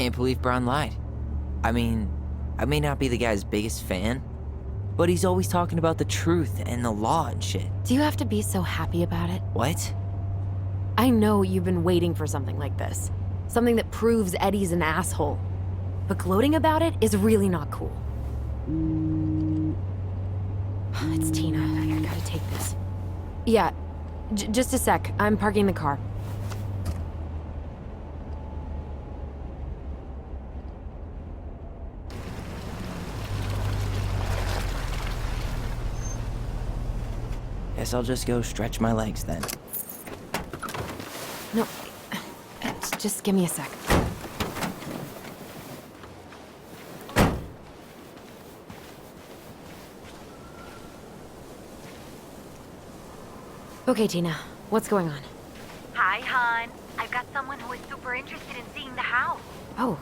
can't believe Brown lied. I mean, I may not be the guy's biggest fan, but he's always talking about the truth and the law and shit. Do you have to be so happy about it? What? I know you've been waiting for something like this. Something that proves Eddie's an asshole. But gloating about it is really not cool. It's Tina. I gotta take this. Yeah, just a sec. I'm parking the car. Guess I'll just go stretch my legs then. No, just give me a sec. Okay, Tina, what's going on? Hi, hon. I've got someone who is super interested in seeing the house. Oh,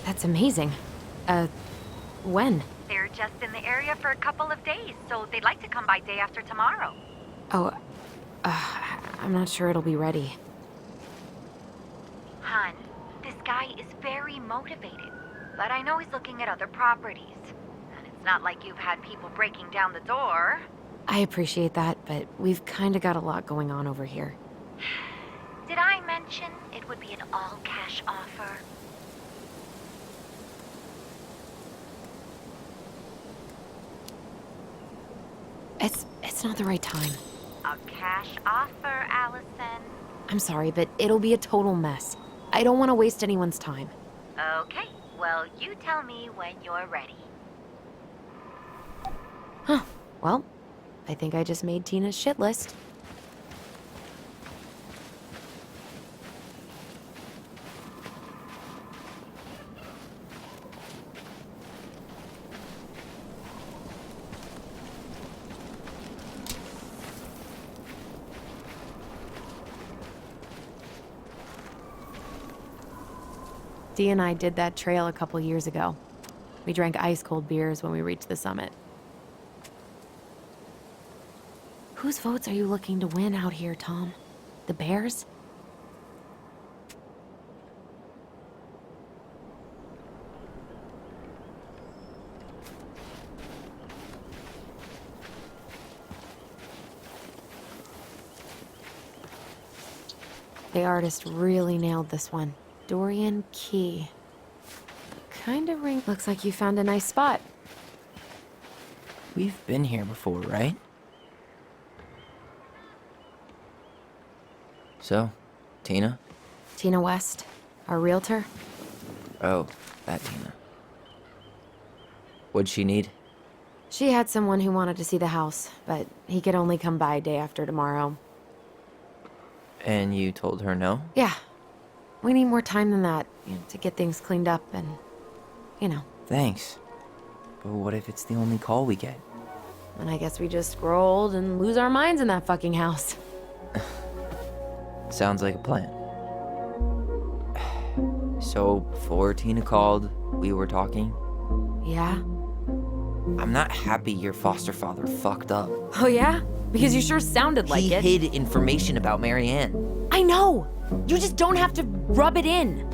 that's amazing. When? They're just in the area for a couple of days, so they'd like to come by day after tomorrow. Oh, I'm not sure it'll be ready. Hon, this guy is very motivated, but I know he's looking at other properties. And it's not like you've had people breaking down the door. I appreciate that, but we've kinda got a lot going on over here. Did I mention it would be an all-cash offer? It's not the right time. A cash offer, Allison. I'm sorry, but it'll be a total mess. I don't want to waste anyone's time. Okay, well, you tell me when you're ready. Huh. Well, I think I just made Tina's shit list. Dee and I did that trail a couple years ago. We drank ice-cold beers when we reached the summit. Whose votes are you looking to win out here, Tom? The Bears? The artist really nailed this one. Dorian Key. Kinda ring. Looks like you found a nice spot. We've been here before, right? So, Tina? Tina West, our realtor. Oh, that Tina. What'd she need? She had someone who wanted to see the house, but he could only come by day after tomorrow. And you told her no? Yeah. We need more time than that, to get things cleaned up and, Thanks. But what if it's the only call we get? And I guess we just scrolled and lose our minds in that fucking house. Sounds like a plan. So, before Tina called, we were talking. Yeah? I'm not happy your foster father fucked up. Oh yeah? Because you sure sounded like it. He hid information about Marianne. I know! You just don't have to rub it in.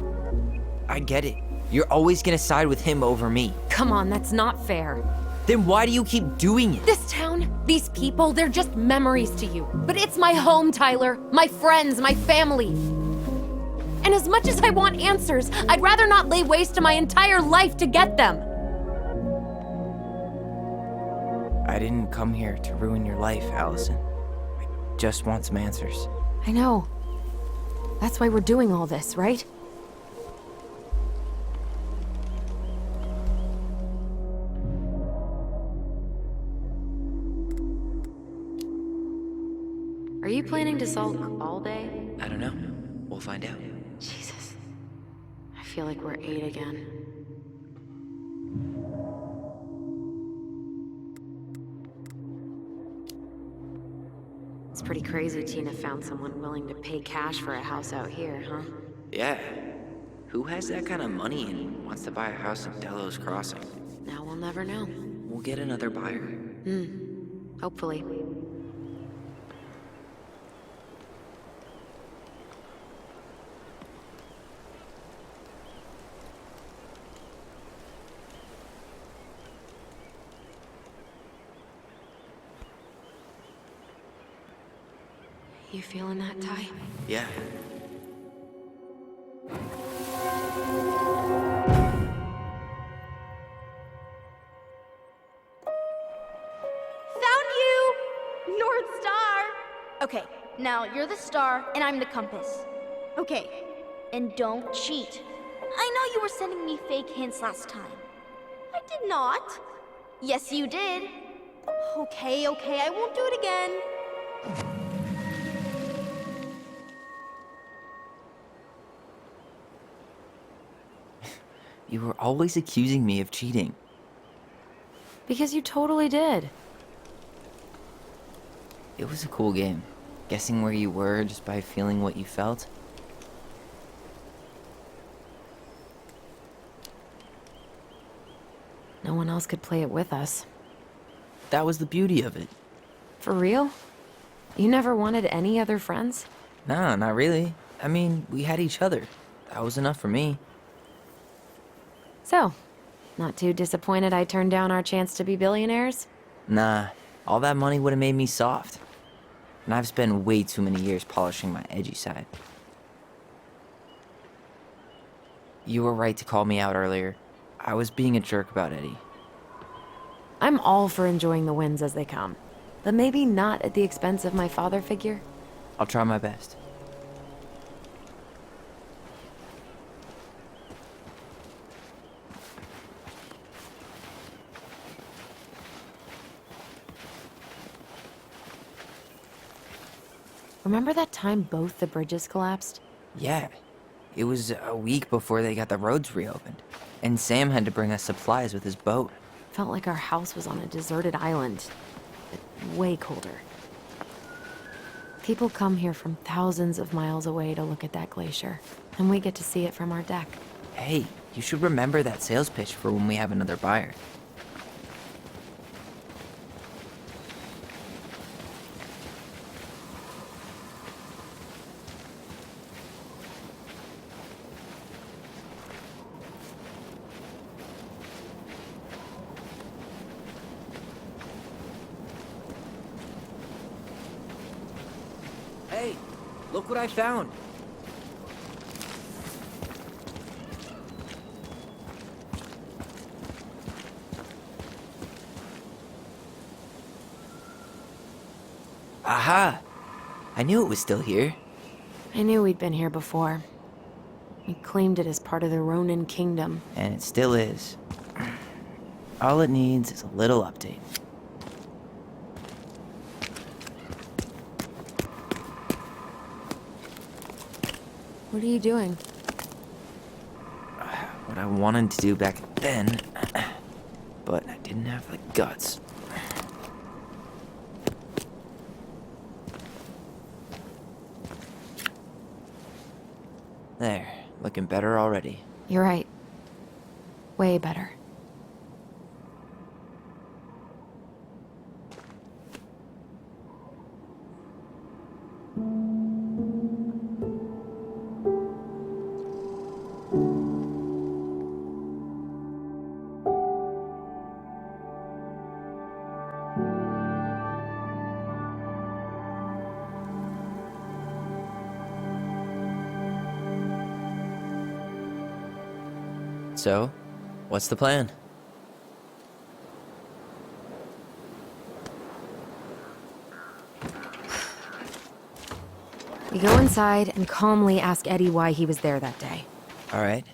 I get it. You're always gonna side with him over me. Come on, that's not fair. Then why do you keep doing it? This town, these people, they're just memories to you. But it's my home, Tyler. My friends, my family. And as much as I want answers, I'd rather not lay waste to my entire life to get them. I didn't come here to ruin your life, Allison. I just want some answers. I know. That's why we're doing all this, right? Are you planning to sulk all day? I don't know. We'll find out. Jesus. I feel like we're 8 again. It's pretty crazy Tina found someone willing to pay cash for a house out here, huh? Yeah. Who has that kind of money and wants to buy a house in Delos Crossing? Now we'll never know. We'll get another buyer. Hopefully. You feeling that, Ty? Yeah. Found you! North Star! Okay, now you're the star and I'm the compass. Okay, and don't cheat. I know you were sending me fake hints last time. I did not. Yes, you did. Okay, I won't do it again. You were always accusing me of cheating. Because you totally did. It was a cool game. Guessing where you were just by feeling what you felt. No one else could play it with us. That was the beauty of it. For real? You never wanted any other friends? Nah, not really. I mean, we had each other. That was enough for me. So, not too disappointed I turned down our chance to be billionaires? Nah, all that money would have made me soft. And I've spent way too many years polishing my edgy side. You were right to call me out earlier. I was being a jerk about Eddie. I'm all for enjoying the wins as they come, but maybe not at the expense of my father figure. I'll try my best. Remember that time both the bridges collapsed? Yeah, it was a week before they got the roads reopened. And Sam had to bring us supplies with his boat. Felt like our house was on a deserted island, but way colder. People come here from thousands of miles away to look at that glacier, and we get to see it from our deck. Hey, you should remember that sales pitch for when we have another buyer. Hey, look what I found. Aha! I knew it was still here. I knew we'd been here before. We claimed it as part of the Ronin kingdom. And it still is. All it needs is a little update. What are you doing? What I wanted to do back then, but I didn't have the guts. There, looking better already. You're right. Way better. So, what's the plan? We go inside and calmly ask Eddie why he was there that day. All right.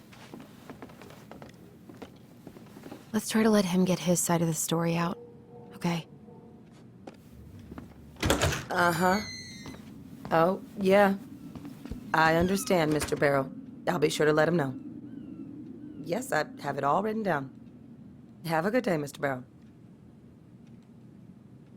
Let's try to let him get his side of the story out, okay? Uh-huh. Oh, yeah. I understand, Mr. Barrow. I'll be sure to let him know. Yes, I have it all written down. Have a good day, Mr. Barrow.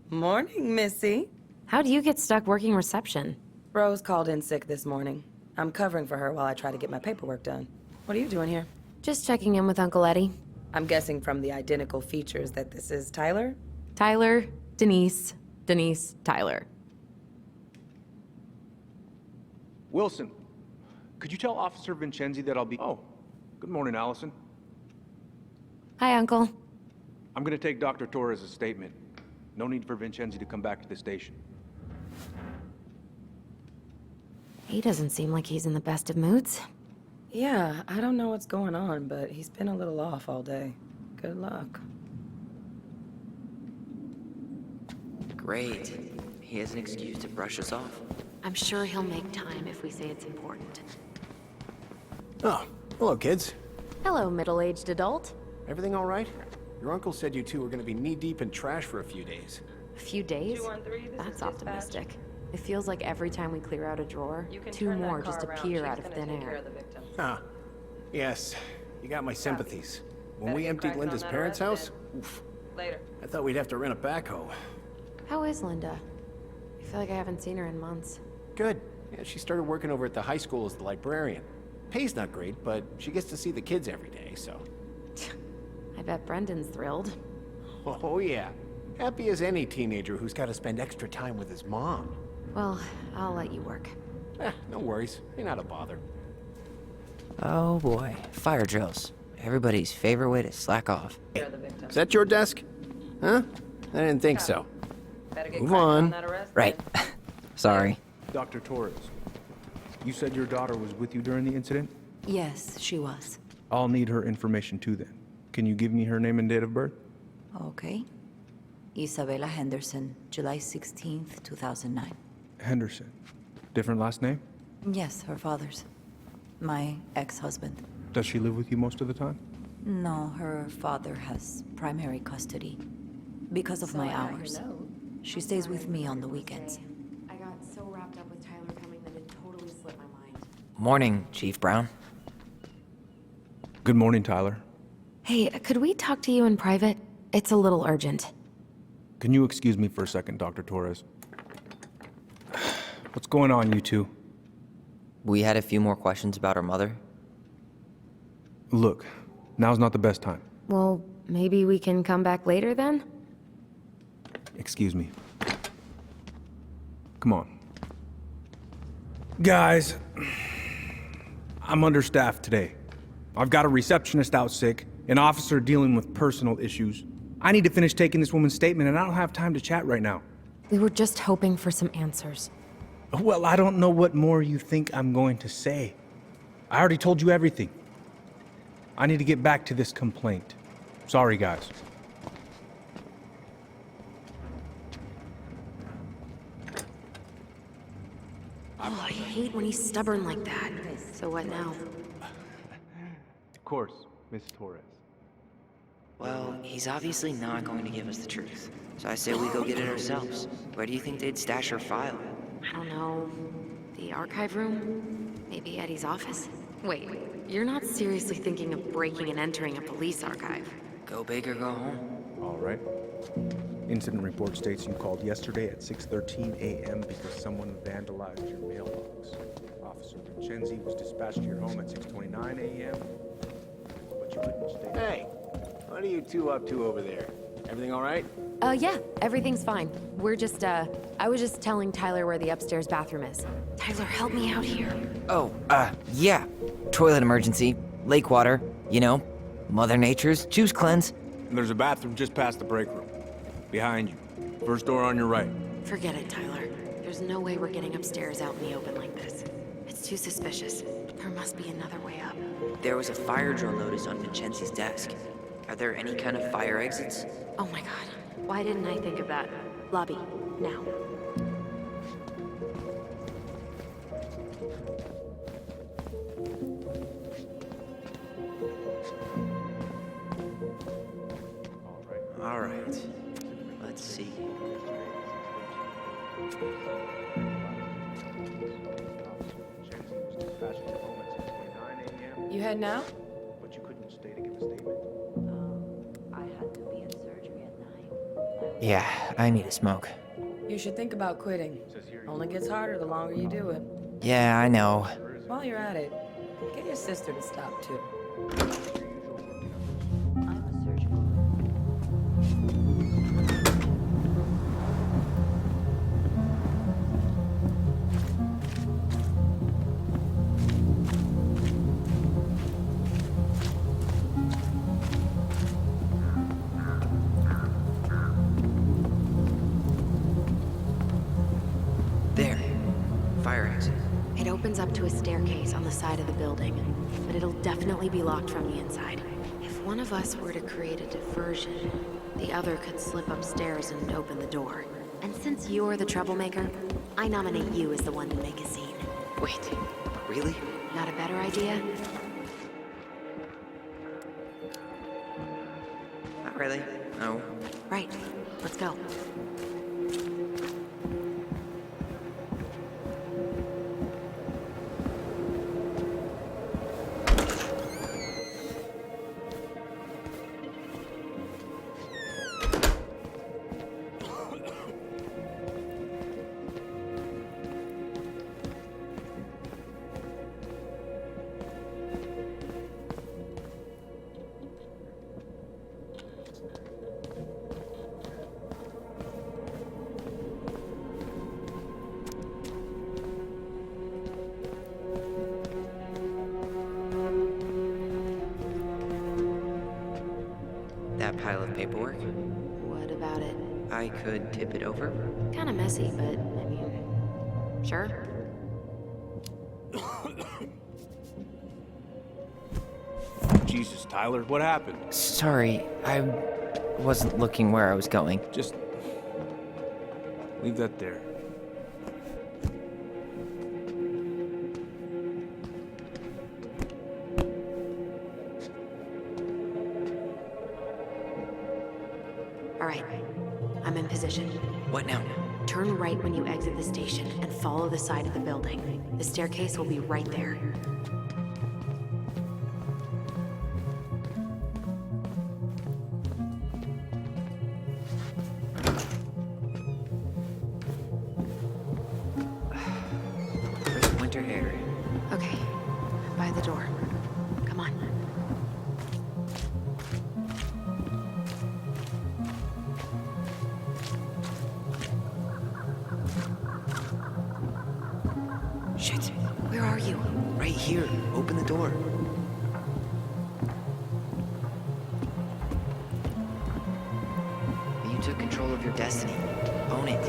Morning, Missy. How'd you get stuck working reception? Rose called in sick this morning. I'm covering for her while I try to get my paperwork done. What are you doing here? Just checking in with Uncle Eddie. I'm guessing from the identical features that this is Tyler? Tyler, Denise, Denise, Tyler. Wilson, could you tell Officer Vincenzi that I'll be... Oh, good morning, Allison. Hi, Uncle. I'm gonna take Dr. Torres' statement. No need for Vincenzi to come back to the station. He doesn't seem like he's in the best of moods. Yeah, I don't know what's going on, but he's been a little off all day. Good luck. Great. He has an excuse to brush us off. I'm sure he'll make time if we say it's important. Oh, hello, kids. Hello, middle-aged adult. Everything all right? Your uncle said you two were gonna be knee-deep in trash for a few days. A few days? That's optimistic. It feels like every time we clear out a drawer, two more just appear out of thin air. Ah, yes. You got my sympathies. When we emptied Linda's parents' house, oof, I thought we'd have to rent a backhoe. How is Linda? I feel like I haven't seen her in months. Good. Yeah, she started working over at the high school as the librarian. Pay's not great, but she gets to see the kids every day, so... I bet Brendan's thrilled. Oh, yeah. Happy as any teenager who's got to spend extra time with his mom. Well, I'll let you work. No worries. You're not a bother. Oh boy, fire drills. Everybody's favorite way to slack off. Is that your desk? Huh? I didn't think so. Move on. Right. Sorry. Dr. Torres, you said your daughter was with you during the incident? Yes, she was. I'll need her information too then. Can you give me her name and date of birth? Okay. Isabella Henderson, July 16th, 2009. Henderson. Different last name? Yes, her father's. My ex-husband. Does she live with you most of the time? No, her father has primary custody. Because of my hours. She stays with me on the weekends. I got so wrapped up with Tyler coming that it totally slipped my mind. Morning, Chief Brown. Good morning, Tyler. Hey, could we talk to you in private? It's a little urgent. Can you excuse me for a second, Dr. Torres? What's going on, you two? We had a few more questions about her mother. Look, now's not the best time. Well, maybe we can come back later then? Excuse me. Come on. Guys, I'm understaffed today. I've got a receptionist out sick, an officer dealing with personal issues. I need to finish taking this woman's statement, and I don't have time to chat right now. We were just hoping for some answers. Well, I don't know what more you think I'm going to say. I already told you everything. I need to get back to this complaint. Sorry, guys. Oh, I hate when he's stubborn like that. So what now? Of course, Miss Torres. Well, he's obviously not going to give us the truth. So I say we go get it ourselves. Where do you think they'd stash her file? I don't know. The archive room? Maybe Eddie's office? Wait, you're not seriously thinking of breaking and entering a police archive? Go big or go home. All right. Incident report states you called yesterday at 6:13 a.m. because someone vandalized your mailbox. Officer Vincenzi was dispatched to your home at 6:29 a.m. But you couldn't stay. Hey, what are you two up to over there? Everything all right? Yeah, everything's fine. We're just, I was just telling Tyler where the upstairs bathroom is. Tyler, help me out here. Oh, yeah. Toilet emergency. Lake water. You know, Mother Nature's juice cleanse. And there's a bathroom just past the break room. Behind you. First door on your right. Forget it, Tyler. There's no way we're getting upstairs out in the open like this. It's too suspicious. There must be another way up. There was a fire drill notice on Vincenzi's desk. Are there any kind of fire exits? Oh my god. Why didn't I think of that? Lobby, now. All right. Let's see. You heading out? But you couldn't stay to give a statement. I had to be in surgery at 9. Yeah, I need a smoke. You should think about quitting. Only gets harder the longer you do it. Yeah, I know. While you're at it, get your sister to stop too. I'm a surgeon. There. Fire exit. It opens opens up to a staircase on the side of the building, but it'll definitely be locked from the inside. If one of us were to create a diversion, the other could slip upstairs and open the door. And since you're the troublemaker, I nominate you as the one to make a scene. Wait, really? Got a better idea? Not really. No. Right. Let's go. That pile of paperwork? What about it? I could tip it over. Kinda messy, but I mean, sure. Jesus, Tyler, what happened? Sorry, I wasn't looking where I was going. Just leave that there. All right, I'm in position. What now? Turn right when you exit the station and follow the side of the building. The staircase will be right there. Crisp winter air. Okay, I'm by the door. Come on. Shit. Where are you? Right here. Open the door. You took control of your destiny. Own it.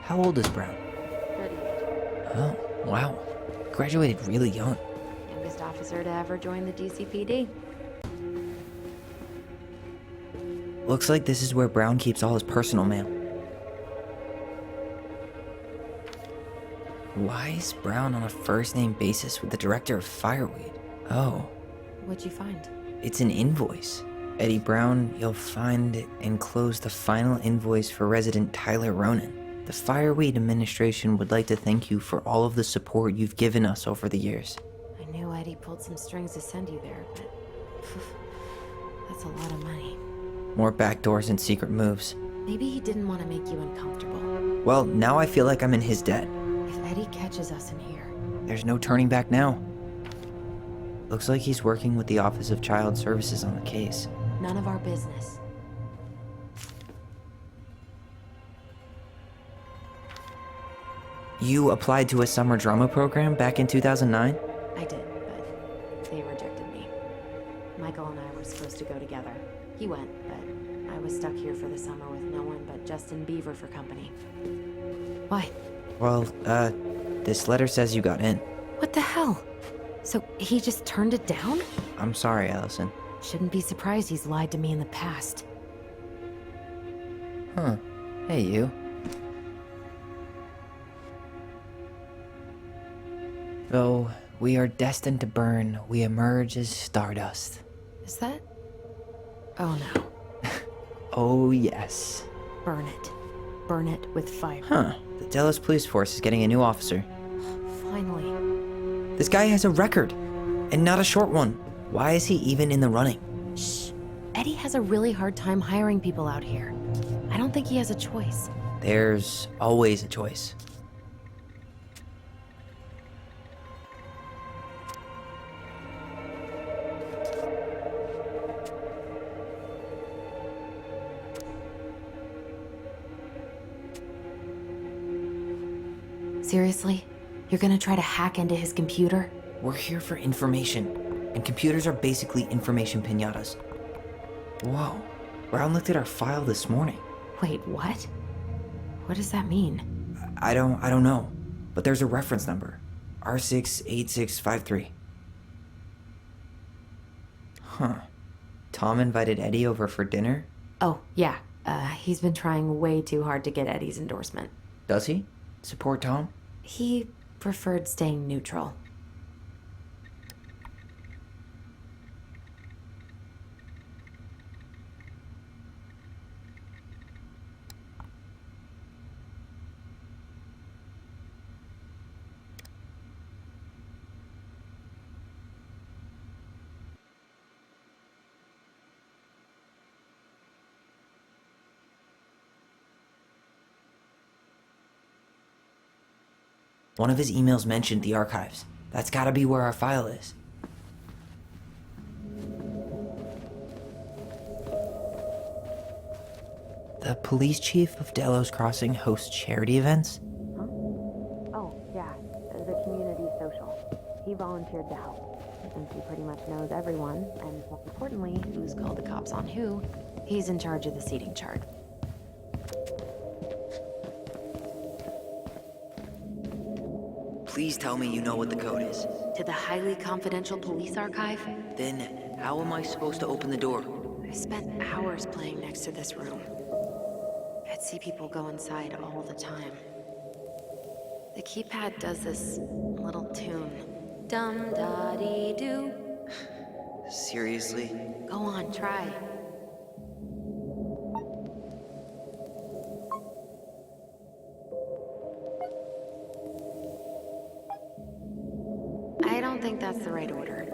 How old is Brown? 38. Oh, wow. Graduated really young. Youngest officer to ever join the DCPD. Looks like this is where Brown keeps all his personal mail. Why is Brown on a first-name basis with the director of Fireweed? Oh, What'd you find? it's an invoice. Eddie Brown, you'll find enclosed the final invoice for resident Tyler Ronan. The Fireweed administration would like to thank you for all of the support you've given us over the years. I knew Eddie pulled some strings to send you there, but that's a lot of money. More backdoors and secret moves. Maybe he didn't want to make you uncomfortable. Well, now I feel like I'm in his debt. If Eddie catches us in here, There's no turning back now. Looks like he's working with the Office of Child Services on the case. none of our business. You applied to a summer drama program back in 2009? I did, but they rejected me. Michael and I were supposed to go together. He went, but I was stuck here for the summer with no one but Justin Beaver for company. Why? Well, this letter says you got in. What the hell? So he just turned it down? I'm sorry, Allison. Shouldn't be surprised he's lied to me in the past. Huh. Hey, you. Though we are destined to burn, we emerge as stardust. Is that? Oh no. Oh, yes. Burn it. Burn it with fire. Huh. The Dallas Police Force is getting a new officer. Finally. This guy has a record, and not a short one. Why is he even in the running? Shh. Eddie has a really hard time hiring people out here. I don't think he has a choice. There's always a choice. Seriously? You're gonna try to hack into his computer? We're here for information, and computers are basically information piñatas. Whoa. Brown looked at our file this morning. Wait, what? What does that mean? I don't know, but there's a reference number. R68653. Huh. Tom invited Eddie over for dinner? Oh, yeah. He's been trying way too hard to get Eddie's endorsement. Does he? Support Tom? He preferred staying neutral. One of his emails mentioned the archives. That's gotta be where our file is. The police chief of Delos Crossing hosts charity events? Oh, yeah. The community social. He volunteered to help. Since he pretty much knows everyone, and more importantly, who's called the cops on who, he's in charge of the seating chart. Please tell me you know what the code is. To the highly confidential police archive? Then, how am I supposed to open the door? I spent hours playing next to this room. I'd see people go inside all the time. The keypad does this little tune. Dum-da-dee-doo. Seriously? Go on, try. I don't think that's the right order.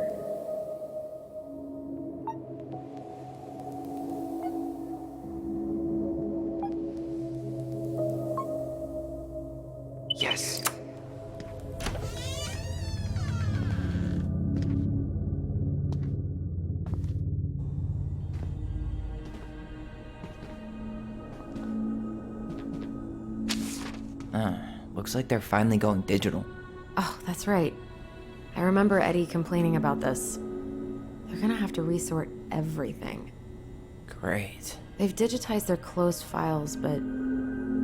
Yes. Looks like they're finally going digital. Oh, that's right. I remember Eddie complaining about this. They're gonna have to resort everything. Great. They've digitized their closed files, but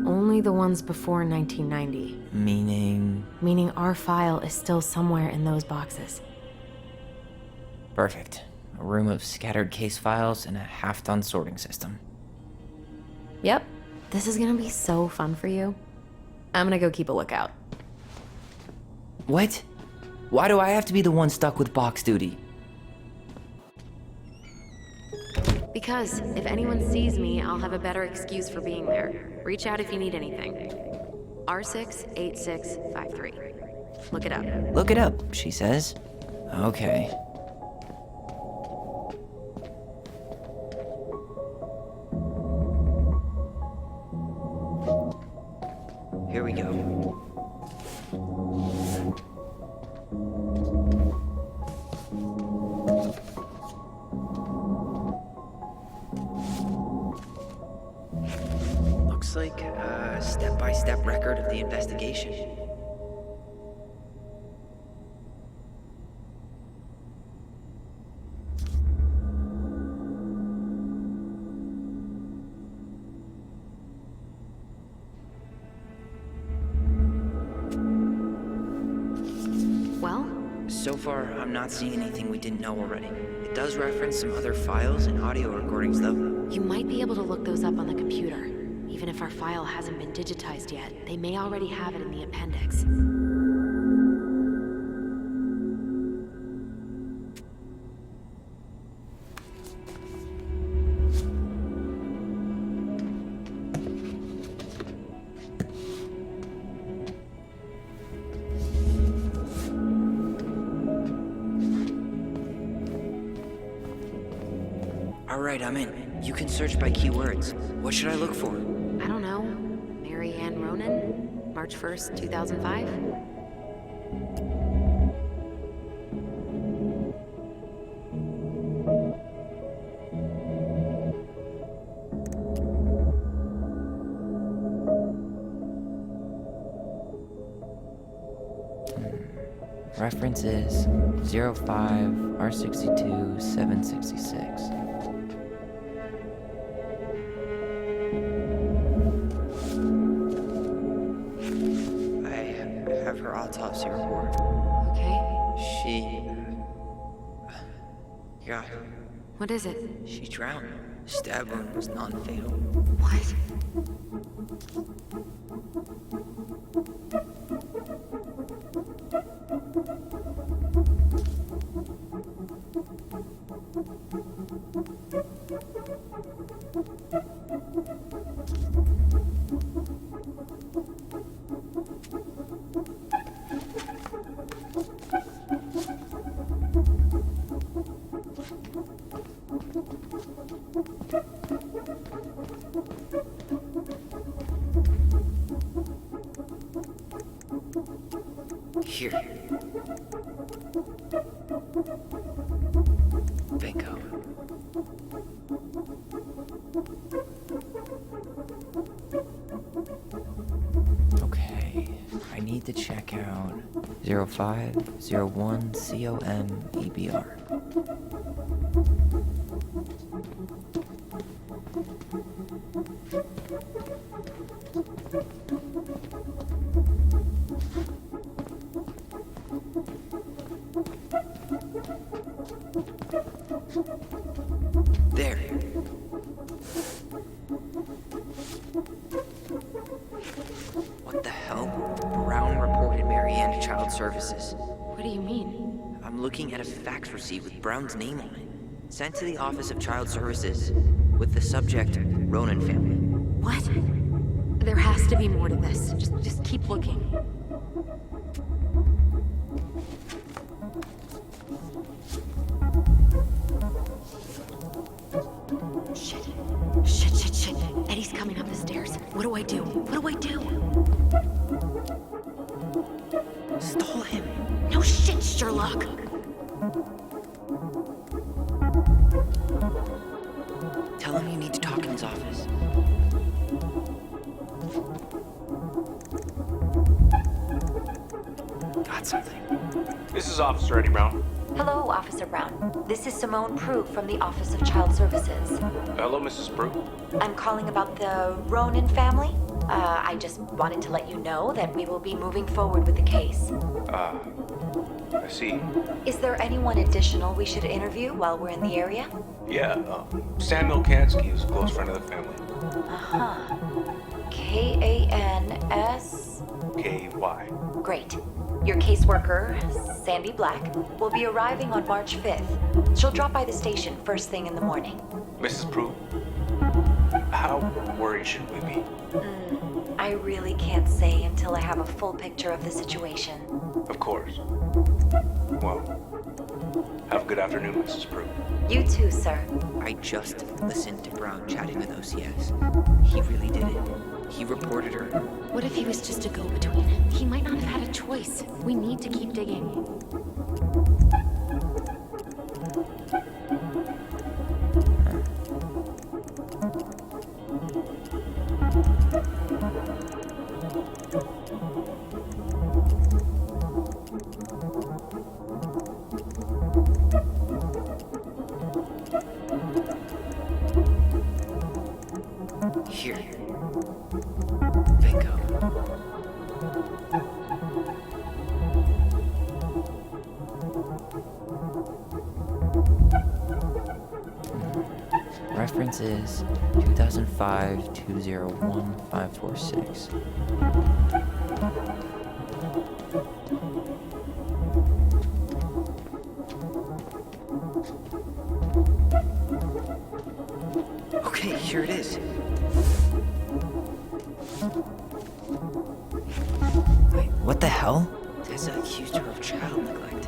only the ones before 1990. Meaning Our file is still somewhere in those boxes. perfect. A room of scattered case files and a half-done sorting system. Yep. This is gonna be so fun for you. I'm gonna go keep a lookout. What? Why do I have to be the one stuck with box duty? Because if anyone sees me, I'll have a better excuse for being there. Reach out if you need anything. R68653. Look it up. Look it up, she says. Okay. Here we go. Looks like a step-by-step record of the investigation. Well, So far, I'm not seeing anything we didn't know already. It does reference some other files and audio recordings, though. you might be able to look those up on the computer. Even if our file hasn't been digitized yet, they may already have it in the appendix. Alright, I'm in. You can search by keywords. What should I look for? I don't know. Mary Ann Ronan? March 1st, 2005? Reference is 05 R62 766. autopsy report. Okay. She... God, What is it? she drowned. Stab wound was non-fatal. What? Here. Bingo. Okay, I need to check out 0501 COM EBR. There. What the hell? Brown reported Marianne to Child Services. What do you mean? I'm looking at a fax receipt with Brown's name on it. Sent to the Office of Child Services with the subject, Ronan family. What? There has to be more to this. Just keep looking. Shit. Eddie's coming up the stairs. What do I do? Stole him. No shit, Sherlock. Tell him you need to talk in his office. Got something. This is Officer Eddie Brown. Hello, Officer Brown. This is Simone Prue from the Office of Child Services. Hello, Mrs. Prue. I'm calling about the Ronan family. I just wanted to let you know that we will be moving forward with the case. I see. Is there anyone additional we should interview while we're in the area? Yeah, Samuel Kansky is a close friend of the family. Uh-huh. K-A-N-S... K-Y. Great. Your caseworker, Sandy Black, will be arriving on March 5th. She'll drop by the station first thing in the morning. Mrs. Prue, how worried should we be? I really can't say until I have a full picture of the situation. Of course. Well, have a good afternoon, Mrs. Prue. You too, sir. I just listened to Brown chatting with OCS. He really did it. He reported her. What if he was just a go-between? He might not have had a choice. We need to keep digging. Here. Bingo. Reference is 2005-201-546. Okay, here it is. Wait, what the hell? Tessa accused her of child neglect.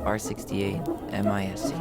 R68 MISC.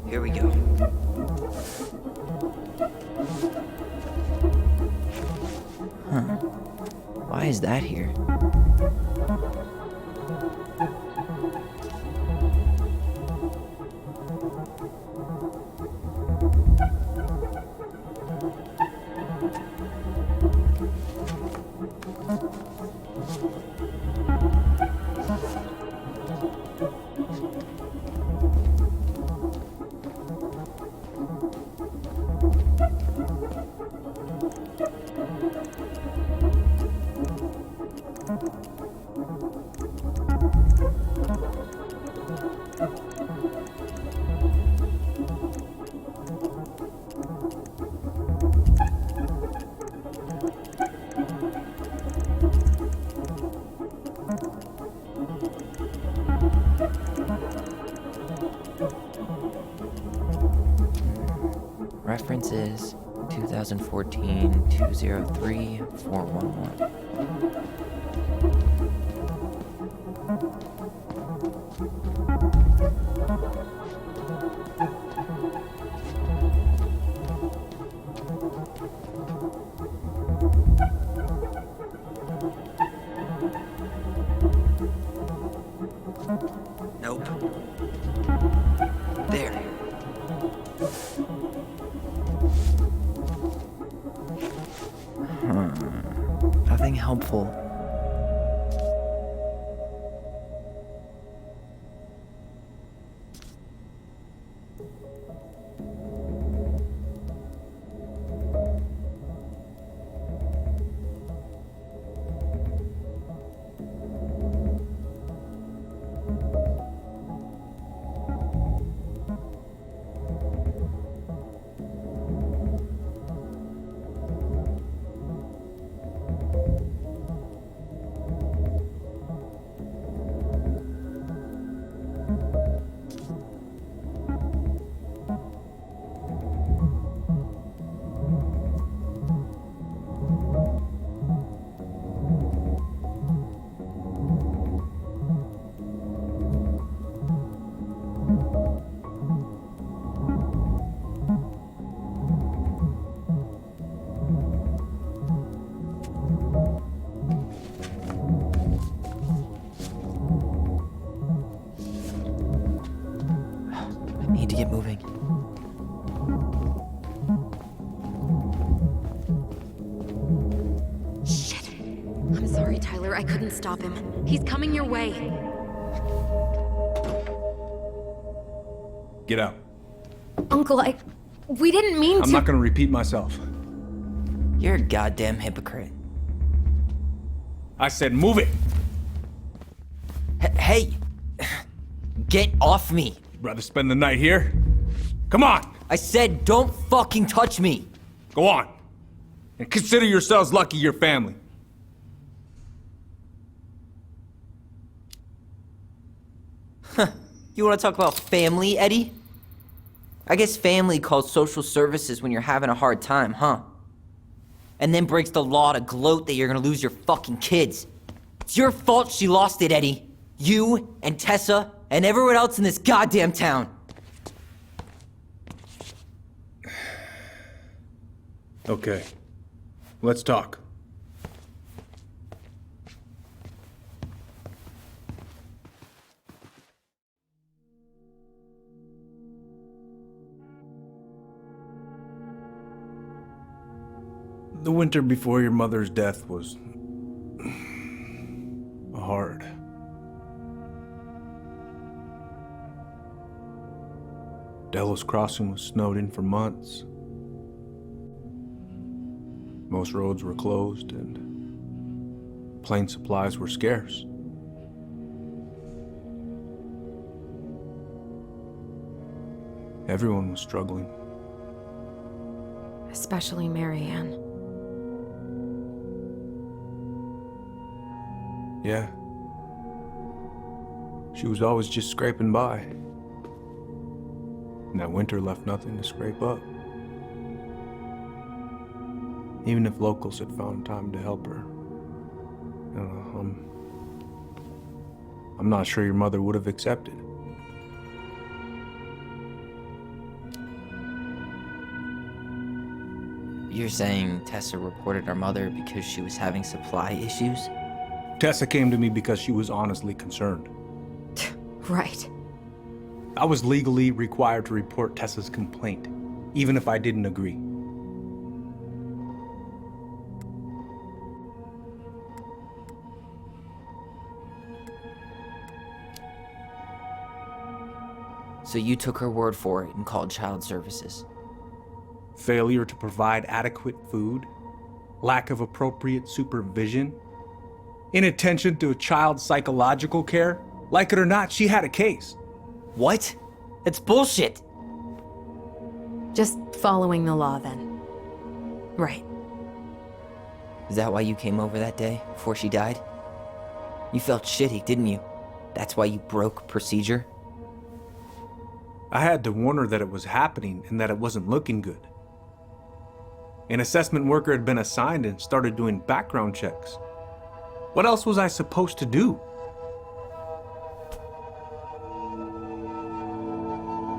Here we go. Huh. Why is that here? Reference is 2014-203-411. Nope. There. Nothing helpful. Need to get moving. Shit. I'm sorry, Tyler. I couldn't stop him. He's coming your way. Get out. Uncle, we didn't mean to. I'm not gonna repeat myself. You're a goddamn hypocrite. I said move it! Hey! Get off me! Rather spend the night here? Come on! I said don't fucking touch me! Go on! And consider yourselves lucky you're family. You wanna talk about family, Eddie? I guess family calls social services when you're having a hard time, huh? And then breaks the law to gloat that you're gonna lose your fucking kids. It's your fault she lost it, Eddie. You and Tessa and everyone else in this goddamn town. Okay. Let's talk. The winter before your mother's death was hard. Delos Crossing was snowed in for months. Most roads were closed and plane supplies were scarce. Everyone was struggling. Especially Marianne. Yeah. She was always just scraping by. And that winter left nothing to scrape up. Even if locals had found time to help her. I'm not sure your mother would have accepted. You're saying Tessa reported her mother because she was having supply issues? Tessa came to me because she was honestly concerned. Right. I was legally required to report Tessa's complaint, even if I didn't agree. So you took her word for it and called child services. Failure to provide adequate food, lack of appropriate supervision, inattention to a child's psychological care. Like it or not, she had a case. What? That's bullshit! Just following the law then. Right. Is that why you came over that day, before she died? You felt shitty, didn't you? That's why you broke procedure? I had to warn her that it was happening and that it wasn't looking good. An assessment worker had been assigned and started doing background checks. What else was I supposed to do?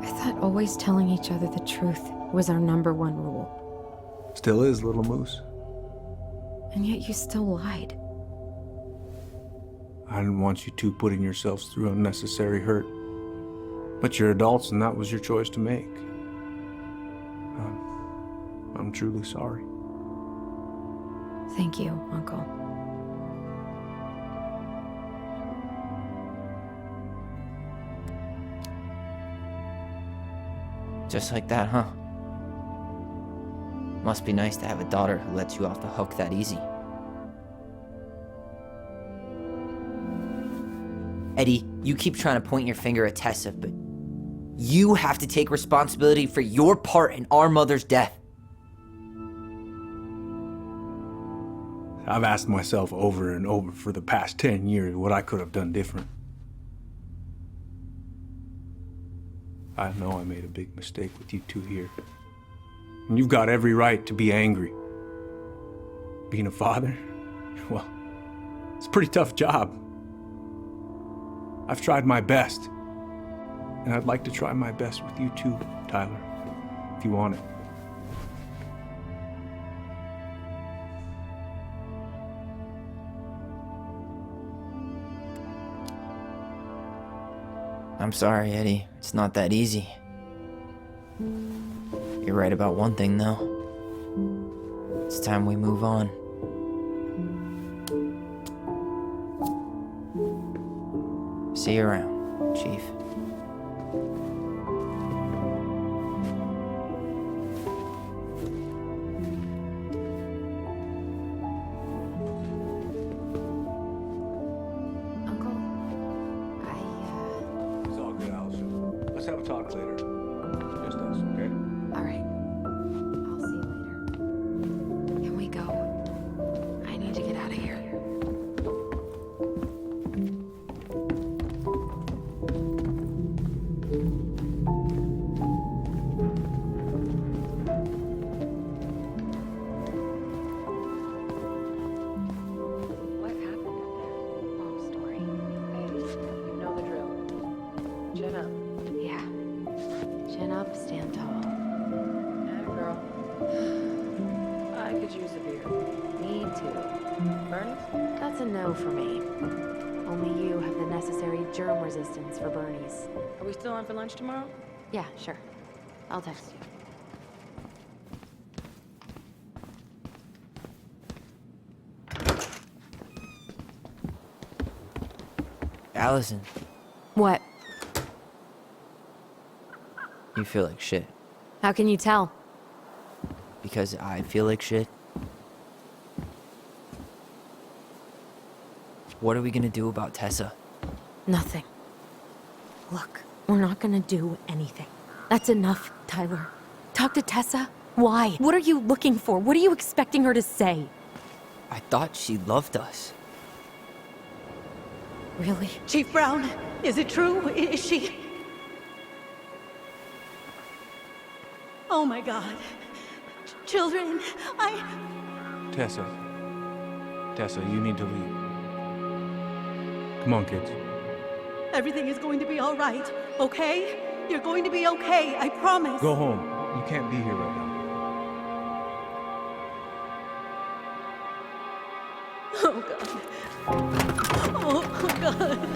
I thought always telling each other the truth was our #1 rule. Still is, little moose. And yet you still lied. I didn't want you two putting yourselves through unnecessary hurt. But you're adults and that was your choice to make. I'm truly sorry. Thank you, Uncle. Just like that, huh? Must be nice to have a daughter who lets you off the hook that easy. Eddie, you keep trying to point your finger at Tessa, but you have to take responsibility for your part in our mother's death. I've asked myself over and over for the past 10 years what I could have done different. I know I made a big mistake with you two here. And you've got every right to be angry. Being a father? Well, it's a pretty tough job. I've tried my best. And I'd like to try my best with you too, Tyler, if you want it. I'm sorry, Eddie. It's not that easy. You're right about one thing, though. It's time we move on. See you around, Chief. It's all good, Allison. Let's have a talk later. Just us, okay? All right. I'll see you later. Can we go? I need to get out of here. What happened up there? Long story. Hey, you know the drill. Chin up. Yeah. Chin up, stand tall. Yeah, girl. I could use a beer. Me too. Bernie's? That's a no for me. Only you have the necessary germ resistance for Bernie's. Are we still on for lunch tomorrow? Yeah, sure. I'll text you. Allison, What? you feel like shit. How can you tell? Because I feel like shit. What are we gonna do about Tessa? Nothing. Look, we're not gonna do anything. That's enough, Tyler. Talk to Tessa? Why? What are you looking for? What are you expecting her to say? I thought she loved us. Really? Chief Brown, is it true? Is she... Oh my God. Children, Tessa. Tessa, you need to leave. Come on, kids. Everything is going to be all right, okay? You're going to be okay, I promise. Go home. You can't be here right now. Oh God. Oh God.